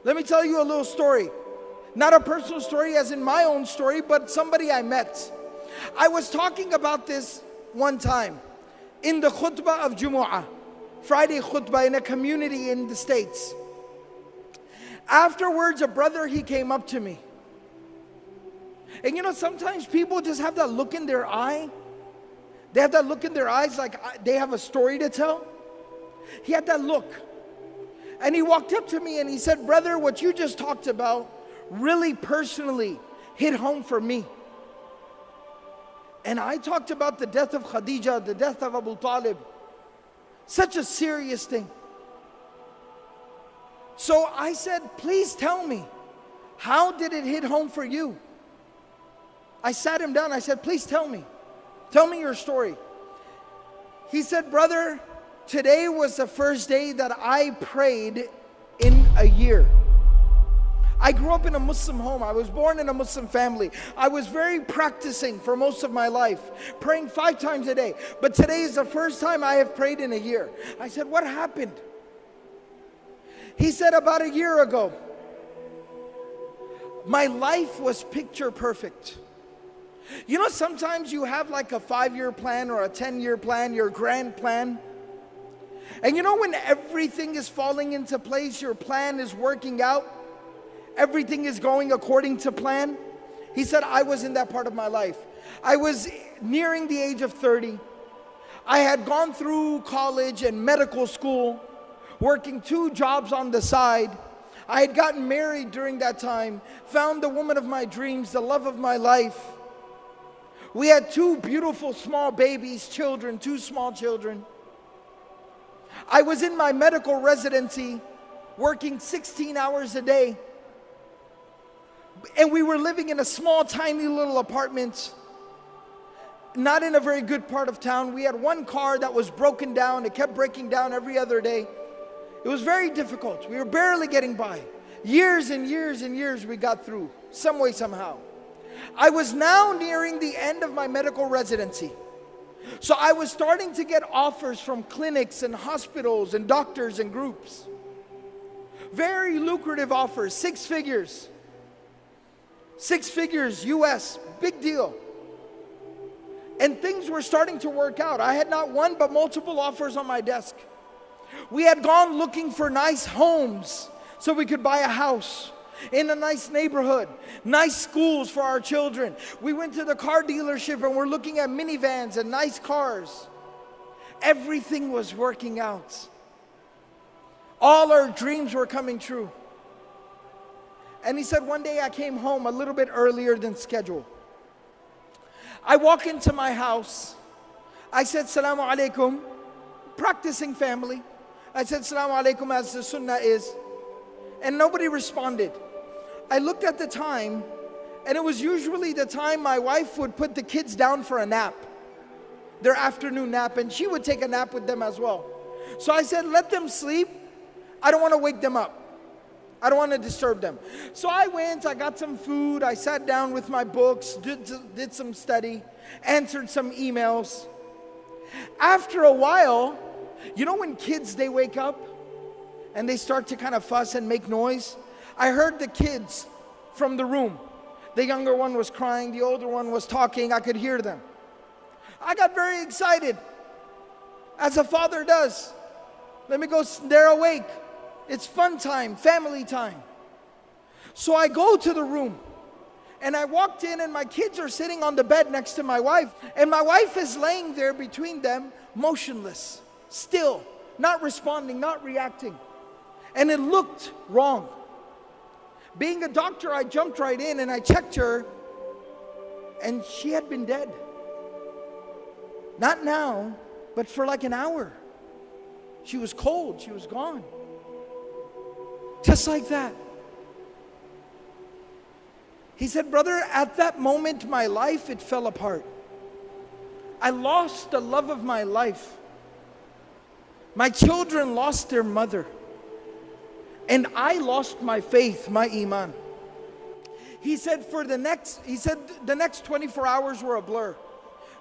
Let me tell you a little story. Not a personal story as in my own story, but somebody I met. I was talking about this one time in the khutbah of Jumu'ah, Friday khutbah in a community in the States. Afterwards, a brother, he came up to me. And you know, sometimes people just have that look in their eye. They have that look in their eyes like they have a story to tell. He had that look. And he walked up to me and he said, brother, what you just talked about really personally hit home for me. And I talked about the death of Khadija, the death of Abu Talib. Such a serious thing. So I said, please tell me, how did it hit home for you? I sat him down, I said, please tell me your story. He said, brother, today was the first day that I prayed in a year. I grew up in a Muslim home. I was born in a Muslim family. I was very practicing for most of my life, praying 5 times a day. But today is the first time I have prayed in a year. I said, what happened? He said, about a year ago, my life was picture perfect. You know, sometimes you have like a 5-year plan or a 10-year plan, your grand plan. And you know, when everything is falling into place, your plan is working out, everything is going according to plan. He said, I was in that part of my life. I was nearing the age of 30. I had gone through college and medical school, working 2 jobs on the side. I had gotten married during that time, found the woman of my dreams, the love of my life. We had 2 beautiful small babies, children, 2 small children. I was in my medical residency, working 16 hours a day. And we were living in a small, tiny little apartment, not in a very good part of town. We had 1 car that was broken down. It kept breaking down every other day. It was very difficult. We were barely getting by. Years and years and years we got through, some way, somehow. I was now nearing the end of my medical residency. So I was starting to get offers from clinics and hospitals and doctors and groups. Very lucrative offers, 6 figures. 6 figures US, big deal. And things were starting to work out. I had not one but multiple offers on my desk. We had gone looking for nice homes so we could buy a house in a nice neighborhood, nice schools for our children. We went to the car dealership and we're looking at minivans and nice cars. Everything was working out. All our dreams were coming true. And he said, one day I came home a little bit earlier than scheduled. I walk into my house. I said, Salamu alaikum, practicing family. I said, Salamu alaikum, as the sunnah is. And nobody responded. I looked at the time, and it was usually the time my wife would put the kids down for a nap, their afternoon nap, and she would take a nap with them as well. So I said, let them sleep. I don't want to wake them up. I don't want to disturb them. So I went, I got some food, I sat down with my books, did some study, answered some emails. After a while, you know when kids, they wake up and they start to kind of fuss and make noise? I heard the kids from the room. The younger one was crying, the older one was talking, I could hear them. I got very excited, as a father does. Let me go, they're awake. It's fun time, family time. So I go to the room and I walked in and my kids are sitting on the bed next to my wife. And my wife is laying there between them, motionless, still, not responding, not reacting. And it looked wrong. Being a doctor, I jumped right in and I checked her and she had been dead. Not now, but for like an hour. She was cold, she was gone. Just like that. He said, brother, at that moment, my life, it fell apart. I lost the love of my life. My children lost their mother. And I lost my faith, my iman. He said, the next 24 hours were a blur.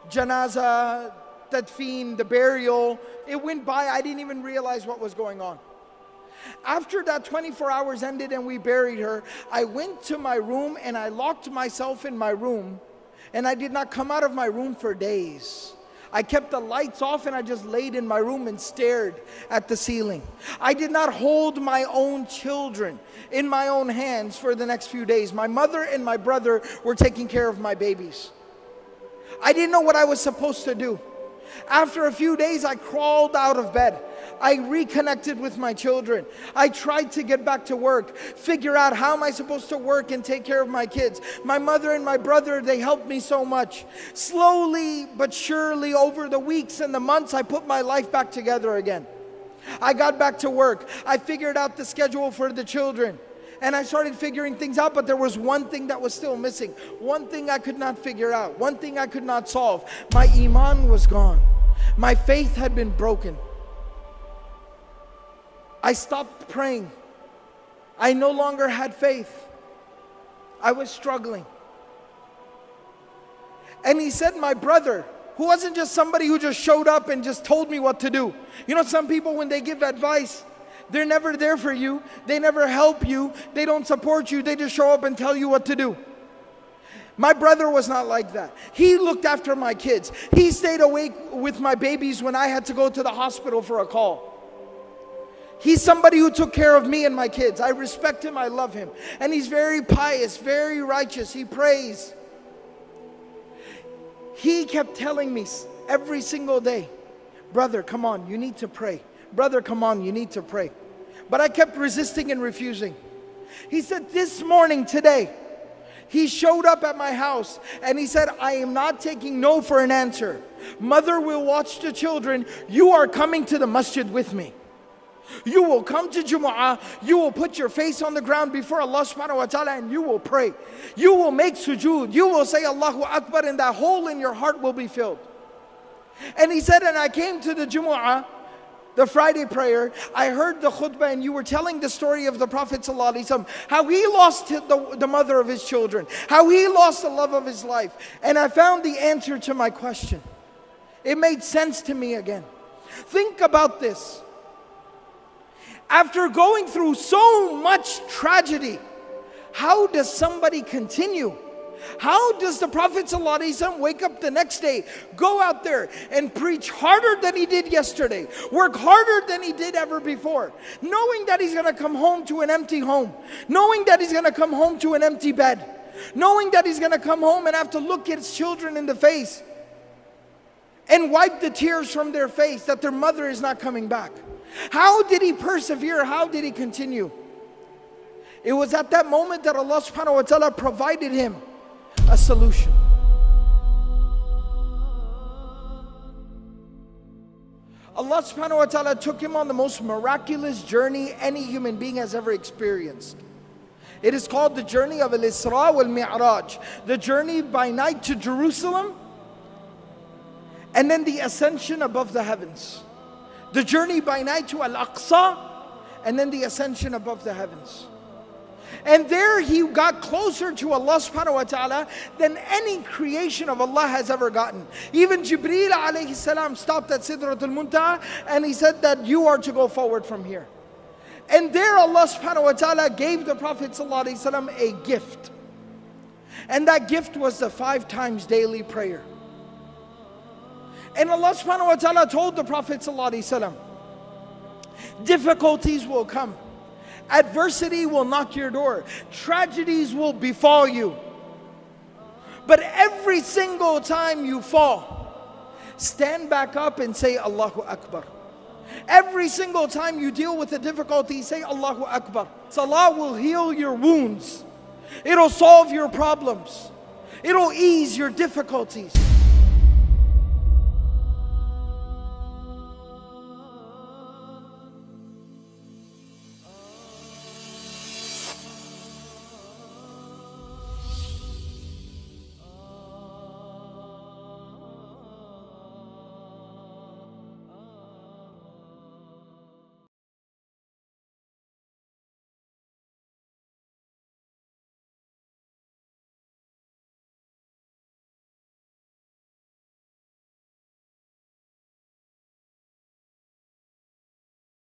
Janazah, tadfeen, the burial, it went by. I didn't even realize what was going on. After that 24 hours ended and we buried her, I went to my room and I locked myself in my room, and I did not come out of my room for days. I kept the lights off and I just laid in my room and stared at the ceiling. I did not hold my own children in my own hands for the next few days. My mother and my brother were taking care of my babies. I didn't know what I was supposed to do. After a few days, I crawled out of bed. I reconnected with my children. I tried to get back to work, figure out how am I supposed to work and take care of my kids. My mother and my brother, they helped me so much. Slowly but surely, over the weeks and the months, I put my life back together again. I got back to work. I figured out the schedule for the children. And I started figuring things out, but there was one thing that was still missing. One thing I could not figure out. One thing I could not solve. My iman was gone. My faith had been broken. I stopped praying. I no longer had faith. I was struggling. And he said, my brother, who wasn't just somebody who just showed up and just told me what to do. You know, some people, when they give advice, they're never there for you. They never help you. They don't support you. They just show up and tell you what to do. My brother was not like that. He looked after my kids. He stayed awake with my babies when I had to go to the hospital for a call. He's somebody who took care of me and my kids. I respect him. I love him. And he's very pious, very righteous. He prays. He kept telling me every single day, brother, come on, you need to pray. Brother, come on, you need to pray. But I kept resisting and refusing. He said, this morning, today, he showed up at my house and he said, I am not taking no for an answer. Mother will watch the children. You are coming to the masjid with me. You will come to Jumu'ah. You will put your face on the ground before Allah subhanahu wa ta'ala and you will pray. You will make sujood. You will say Allahu Akbar and that hole in your heart will be filled. And he said, and I came to the Jumu'ah, the Friday prayer, I heard the khutbah and you were telling the story of the Prophet ﷺ, how he lost the mother of his children, how he lost the love of his life. And I found the answer to my question. It made sense to me again. Think about this. After going through so much tragedy, how does somebody continue? How does the Prophet ﷺ wake up the next day, go out there and preach harder than he did yesterday, work harder than he did ever before, knowing that he's going to come home to an empty home, knowing that he's going to come home to an empty bed, knowing that he's going to come home and have to look at his children in the face and wipe the tears from their face that their mother is not coming back? How did he persevere? How did he continue? It was at that moment that Allah subhanahu wa ta'ala provided him a solution. Allah subhanahu wa ta'ala took him on the most miraculous journey any human being has ever experienced. It is called the journey of Al-Isra wal-Mi'raj, the journey by night to Jerusalem, and then the ascension above the heavens. The journey by night to Al-Aqsa, and then the ascension above the heavens. And there he got closer to Allah subhanahu wa ta'ala than any creation of Allah has ever gotten. Even Jibreel alayhi salam stopped at Sidratul Muntaha and he said that you are to go forward from here. And there Allah subhanahu wa ta'ala gave the Prophet sallallahu alayhi wasallam a gift. And that gift was the 5 times daily prayer. And Allah subhanahu wa ta'ala told the Prophet sallallahu alayhi wasallam, difficulties will come. Adversity will knock your door. Tragedies will befall you. But every single time you fall, stand back up and say Allahu Akbar. Every single time you deal with a difficulty, say Allahu Akbar. Salah will heal your wounds. It'll solve your problems. It'll ease your difficulties.